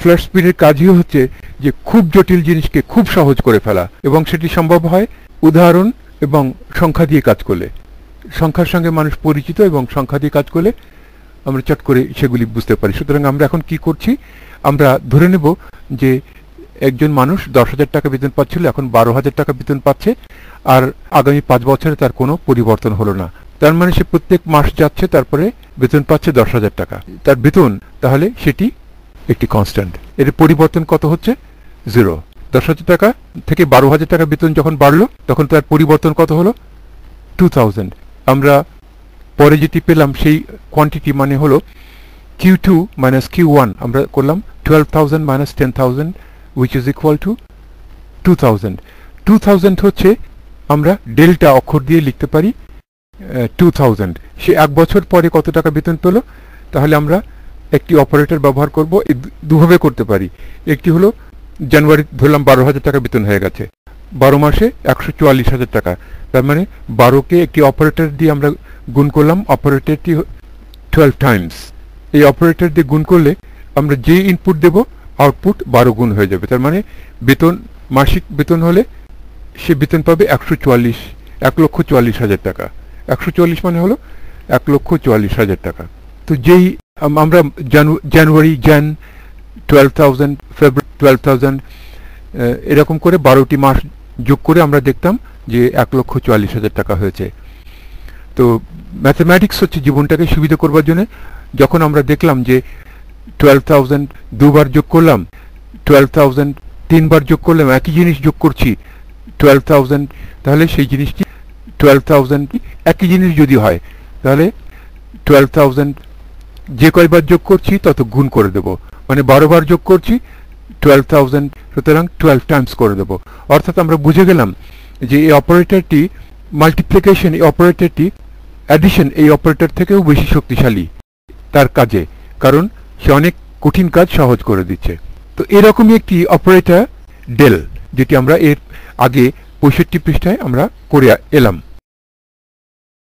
Flash স্পিনের কাজই হচ্ছে যে খুব জটিল জিনিসকে খুব সহজ করে ফেলা, এবং সেটি সম্ভব হয় উদাহরণ এবং সংখ্যা দিয়ে কাজ করলে। সংখ্যার সঙ্গে মানুষ পরিচিত এবং সংখ্যা দিয়ে কাজ করলে আমরা চট করে সেগুলি বুঝতে পারি। সুতরাং আমরা এখন কি করছি, আমরা ধরে নেব যে একজন মানুষ 10,000 টাকা বেতন পাচ্ছিল, এখন 12,000 টাকা বেতন পাচ্ছে, আর আগামী 5 বছরে তার কোনো পরিবর্তন হলো না। তার মানে সে প্রত্যেক মাস যাচ্ছে, তারপরে বেতন পাচ্ছে 10,000 টাকা তার বেতন, তাহলে সেটি একটি কনস্ট্যান্ট। এর পরিবর্তন কত হচ্ছে? 0। 10,000 টাকা থেকে 12,000 টাকা বেতন যখন বাড়লো তখন তার পরিবর্তন কত হলো? 2,000। আমরা পরে যেটি পেলাম সেই কোয়ান্টিটি মানে হলো Q2 minus Q1, আমরা করলাম 12,000 minus 10,000 which is equal to 2,000। 2,000 হচ্ছে আমরা ডেল্টা অক্ষর দিয়ে লিখতে পারি 2,000। সে 1 বছর পরে কত টাকা বেতন পেল? তাহলে আমরা একটি অপারেটর ব্যবহার করব, দুভাবে করতে পারি। একটি হলো জানুয়ারি ধরলাম 12,000 টাকা বেতন হয়ে গেছে, 12 মাসে 144,000 টাকা, তার মানে 12কে একটি অপারেটর দিয়ে আমরা গুণ করলাম, অপারেটরটি 12 টাইমস। এই অপারেটর দিয়ে গুণ করলে আমরা যে ইনপুট দেব আউটপুট 12 গুণ হয়ে যাবে। তার মানে বেতন, মাসিক বেতন হলে সে বেতন পাবে 1,44,000 টাকা। 144 মানে হলো 1,44,000 টাকা। তো যেই আমরা জানুয়ারি 12,000, ফেব্রুয়ারি 12,000, এরকম করে 12টি মাস যোগ করে আমরা দেখতাম যে 1,44,000 টাকা হয়েছে। তো ম্যাথমেটিক্স হচ্ছে জীবনটাকে সুবিধা করবার জন্য। যখন আমরা দেখলাম যে 12,000 দুবার যোগ করলাম, 12,000 তিনবার যোগ করলাম, একই জিনিস যোগ করছি 12,000, তাহলে সেই জিনিসটি 12,000 একই জিনিস যদি হয় তাহলে 12,000 যে কয়বার যোগ করছি তত গুণ করে দেব, মানে 12 বার যোগ করছি 12,000, সুতরাং 12 টাইমস করে দেব। অর্থাৎ আমরা বুঝে গেলাম যে এই অপারেটরটি মাল্টিপ্লিকেশন, এই অপারেটরটি অ্যাডিশন এই অপারেটর থেকেও বেশি শক্তিশালী তার কাজে, কারণ সে অনেক কঠিন কাজ সহজ করে দিচ্ছে। তো এরকমই একটি অপারেটর ডেল, যেটি আমরা এর আগে 65 পৃষ্ঠায় আমরা করে এলাম।